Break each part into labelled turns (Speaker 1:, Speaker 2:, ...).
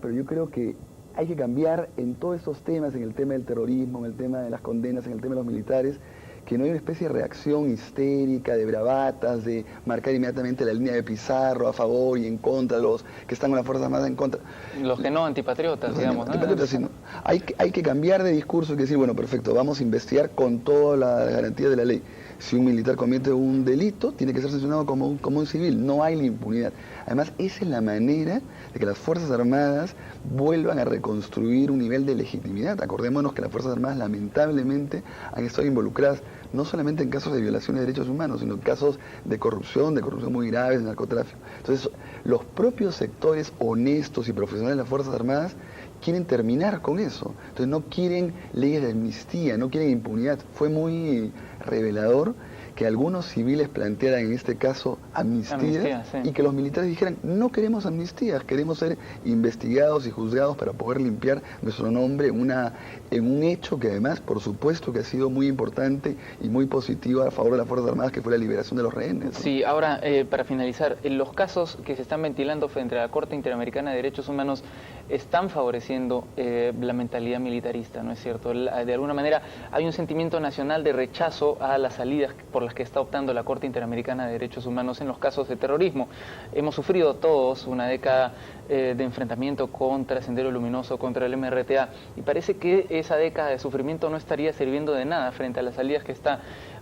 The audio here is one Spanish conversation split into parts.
Speaker 1: pero yo creo que hay que cambiar en todos estos temas, en el tema del terrorismo, en el tema de las condenas, en el tema de los militares, que no hay una especie de reacción histérica, de bravatas, de marcar inmediatamente la línea de Pizarro a favor y en contra, los que están con las Fuerzas Armadas en contra.
Speaker 2: Los que no antipatriotas,
Speaker 1: Los
Speaker 2: digamos.
Speaker 1: antipatriotas, sí, ¿no? Hay que cambiar de discurso y decir, bueno, perfecto, vamos a investigar con todas las garantías de la ley. Si un militar comete un delito, tiene que ser sancionado como un civil, no hay la impunidad. Además, esa es la manera de que las Fuerzas Armadas vuelvan a reconstruir un nivel de legitimidad. Acordémonos que las Fuerzas Armadas lamentablemente han estado involucradas no solamente en casos de violación de derechos humanos, sino en casos de corrupción muy graves, de narcotráfico. Entonces, los propios sectores honestos y profesionales de las Fuerzas Armadas quieren terminar con eso. Entonces no quieren leyes de amnistía, no quieren impunidad. Fue muy revelador que algunos civiles plantearan en este caso amnistías, sí, y que los militares dijeran, no queremos amnistías, queremos ser investigados y juzgados para poder limpiar nuestro nombre en un hecho que además, por supuesto, que ha sido muy importante y muy positivo a favor de las Fuerzas Armadas, que fue la liberación de los rehenes, ¿no?
Speaker 2: Sí, ahora, para finalizar, los casos que se están ventilando frente a la Corte Interamericana de Derechos Humanos están favoreciendo la mentalidad militarista, ¿no es cierto? De alguna manera hay un sentimiento nacional de rechazo a las salidas por las que está optando la Corte Interamericana de Derechos Humanos en los casos de terrorismo. Hemos sufrido todos una década de enfrentamiento contra Sendero Luminoso, contra el MRTA, y parece que esa década de sufrimiento no estaría sirviendo de nada frente a las salidas que está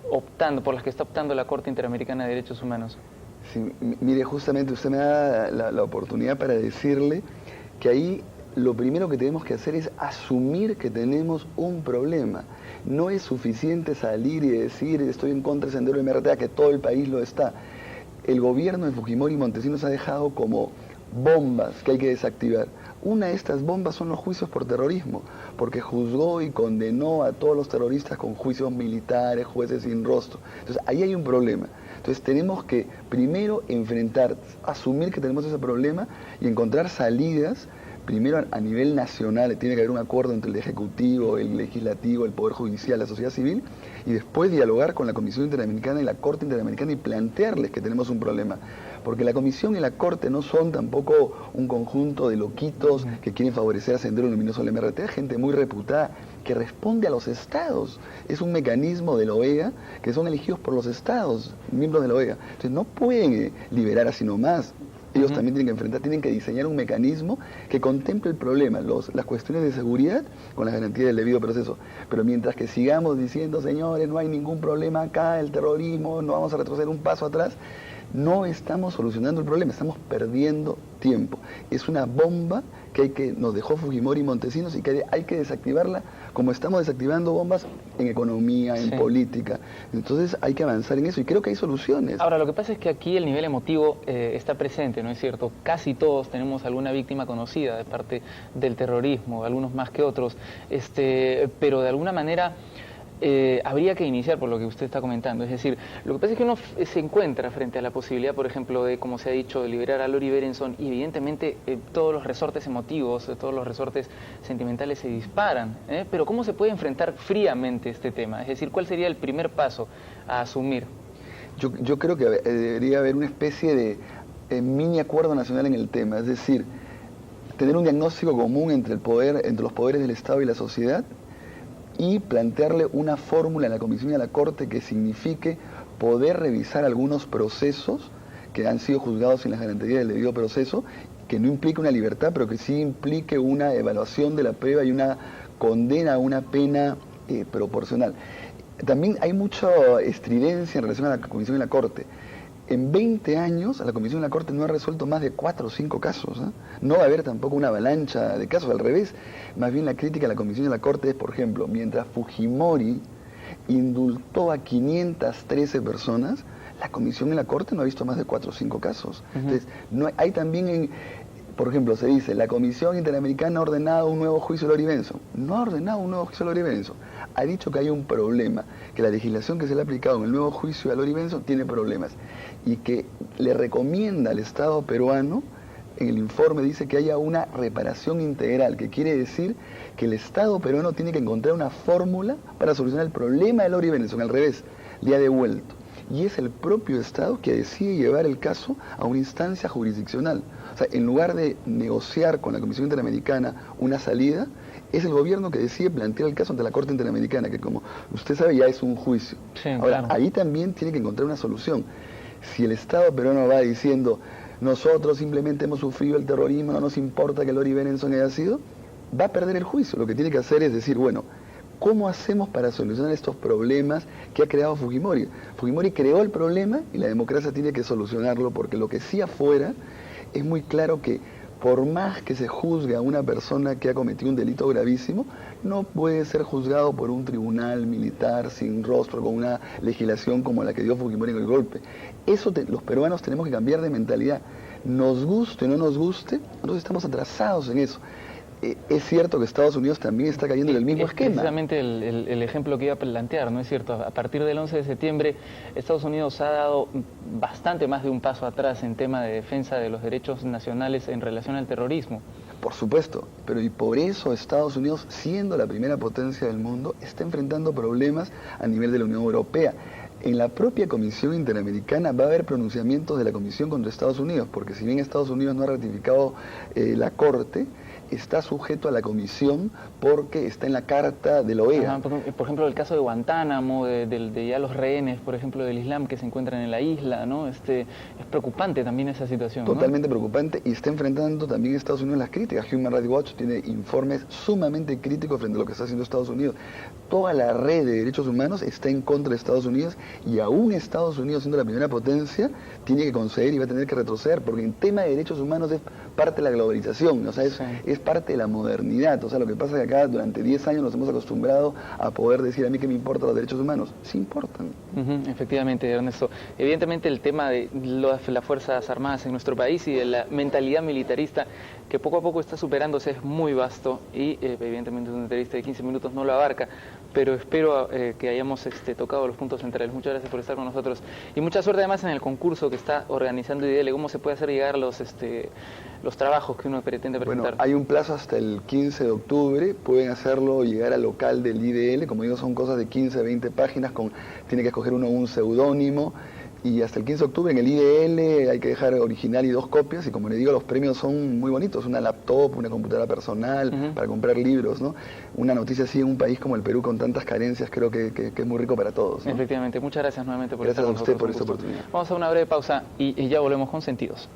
Speaker 2: optando, por las que está optando la Corte Interamericana de Derechos Humanos.
Speaker 1: Sí, mire, justamente usted me da la oportunidad para decirle que ahí lo primero que tenemos que hacer es asumir que tenemos un problema. No es suficiente salir y decir estoy en contra del Sendero MRTA, que todo el país lo está. El gobierno de Fujimori y Montesinos ha dejado como bombas que hay que desactivar. Una de estas bombas son los juicios por terrorismo, porque juzgó y condenó a todos los terroristas con juicios militares, jueces sin rostro. Entonces ahí hay un problema. Entonces tenemos que primero enfrentar, asumir que tenemos ese problema y encontrar salidas. Primero a nivel nacional tiene que haber un acuerdo entre el Ejecutivo, el Legislativo, el Poder Judicial, la sociedad civil, y después dialogar con la Comisión Interamericana y la Corte Interamericana y plantearles que tenemos un problema. Porque la Comisión y la Corte no son tampoco un conjunto de loquitos que quieren favorecer a Sendero Luminoso del MRTA, gente muy reputada que responde a los estados. Es un mecanismo de la OEA que son elegidos por los estados, miembros de la OEA. Entonces no pueden liberar así nomás. Ellos también tienen que enfrentar, tienen que diseñar un mecanismo que contemple el problema, las cuestiones de seguridad con las garantías del debido proceso. Pero mientras que sigamos diciendo, señores, no hay ningún problema acá, el terrorismo, no vamos a retroceder un paso atrás, no estamos solucionando el problema, estamos perdiendo tiempo. Es una bomba que nos dejó Fujimori y Montesinos y que hay que desactivarla como estamos desactivando bombas en economía, en política. Entonces hay que avanzar en eso y creo que hay soluciones.
Speaker 2: Ahora, lo que pasa es que aquí el nivel emotivo está presente, ¿no es cierto? Casi todos tenemos alguna víctima conocida de parte del terrorismo, algunos más que otros, pero de alguna manera habría que iniciar por lo que usted está comentando. Es decir, lo que pasa es que uno se encuentra frente a la posibilidad, por ejemplo, de, como se ha dicho, de liberar a Lori Berenson, y evidentemente todos los resortes emotivos, todos los resortes sentimentales se disparan, pero ¿cómo se puede enfrentar fríamente este tema? Es decir, ¿cuál sería el primer paso a asumir?
Speaker 1: Yo creo que debería haber una especie de mini acuerdo nacional en el tema, es decir, tener un diagnóstico común entre los poderes del Estado y la sociedad, y plantearle una fórmula a la Comisión y a la Corte que signifique poder revisar algunos procesos que han sido juzgados sin las garantías del debido proceso, que no implique una libertad, pero que sí implique una evaluación de la prueba y una condena a una pena proporcional. También hay mucha estridencia en relación a la Comisión y la Corte. En 20 años, la Comisión y la Corte no ha resuelto más de 4 o 5 casos. No va a haber tampoco una avalancha de casos, al revés. Más bien la crítica a la Comisión y la Corte es, por ejemplo, mientras Fujimori indultó a 513 personas, la Comisión y la Corte no ha visto más de 4 o 5 casos. Entonces, hay también, por ejemplo, se dice, la Comisión Interamericana ha ordenado un nuevo juicio de Lori Berenson. No ha ordenado un nuevo juicio de Lori Berenson. Ha dicho que hay un problema, que la legislación que se le ha aplicado en el nuevo juicio a Lori Berenson tiene problemas y que le recomienda al Estado peruano, en el informe dice que haya una reparación integral, que quiere decir que el Estado peruano tiene que encontrar una fórmula para solucionar el problema de Lori Berenson, al revés, le ha devuelto. y es el propio Estado que decide llevar el caso a una instancia jurisdiccional. O sea, en lugar de negociar con la Comisión Interamericana una salida, es el gobierno que decide plantear el caso ante la Corte Interamericana, que como usted sabe ya es un juicio.
Speaker 2: Sí,
Speaker 1: ahora,
Speaker 2: claro.
Speaker 1: ahí también tiene que encontrar una solución. Si el Estado peruano va diciendo, nosotros simplemente hemos sufrido el terrorismo, no nos importa que Lori Benenson haya sido, va a perder el juicio. Lo que tiene que hacer es decir, bueno, ¿cómo hacemos para solucionar estos problemas que ha creado Fujimori? Fujimori creó el problema y la democracia tiene que solucionarlo, porque lo que sí afuera es muy claro que por más que se juzgue a una persona que ha cometido un delito gravísimo, no puede ser juzgado por un tribunal militar sin rostro, con una legislación como la que dio Fujimori en el golpe. Eso los peruanos tenemos que cambiar de mentalidad. Nos guste o no nos guste, nosotros estamos atrasados en eso. Es cierto que Estados Unidos también está cayendo en el mismo esquema.
Speaker 2: Precisamente el ejemplo que iba a plantear, ¿no es cierto? A partir del 11 de septiembre, Estados Unidos ha dado bastante más de un paso atrás en tema de defensa de los derechos nacionales en relación al terrorismo.
Speaker 1: Por supuesto, pero y por eso Estados Unidos, siendo la primera potencia del mundo, está enfrentando problemas a nivel de la Unión Europea. En la propia Comisión Interamericana va a haber pronunciamientos de la Comisión contra Estados Unidos, porque si bien Estados Unidos no ha ratificado la Corte, está sujeto a la Comisión porque está en la Carta de la OEA.
Speaker 2: Por ejemplo, el caso de Guantánamo, de ya los rehenes, por ejemplo, del Islam que se encuentran en la isla, ¿no? Es preocupante también esa situación.
Speaker 1: Totalmente,
Speaker 2: ¿no?
Speaker 1: preocupante, y está enfrentando también Estados Unidos las críticas. Human Rights Watch tiene informes sumamente críticos frente a lo que está haciendo Estados Unidos. Toda la red de derechos humanos está en contra de Estados Unidos, y aún Estados Unidos, siendo la primera potencia, tiene que conceder y va a tener que retroceder, porque en tema de derechos humanos es parte de la globalización, o sea, es parte de la modernidad. O sea, lo que pasa es que acá durante 10 años nos hemos acostumbrado a poder decir, a mí que me importan los derechos humanos. Sí importan.
Speaker 2: Efectivamente, Ernesto. Evidentemente el tema de las Fuerzas Armadas en nuestro país y de la mentalidad militarista que poco a poco está superándose es muy vasto, y evidentemente una entrevista de 15 minutos no lo abarca, pero espero que hayamos tocado los puntos centrales. Muchas gracias por estar con nosotros y mucha suerte además en el concurso que está organizando IDL. ¿Cómo se puede hacer llegar los trabajos que uno pretende presentar?
Speaker 1: Bueno, hay un plazo hasta el 15 de octubre, pueden hacerlo llegar al local del IDL, como digo, son cosas de 15 a 20 páginas, tiene que escoger uno un seudónimo, y hasta el 15 de octubre en el IDL hay que dejar original y 2 copias, y como le digo, los premios son muy bonitos, una laptop, una computadora personal, para comprar libros, ¿no? Una noticia así en un país como el Perú con tantas carencias, creo que es muy rico para todos, ¿no?
Speaker 2: Efectivamente, muchas gracias nuevamente por
Speaker 1: estar con nosotros. Gracias a usted por esta
Speaker 2: oportunidad.
Speaker 1: oportunidad.
Speaker 2: Vamos a una breve pausa y ya volvemos con Sentidos.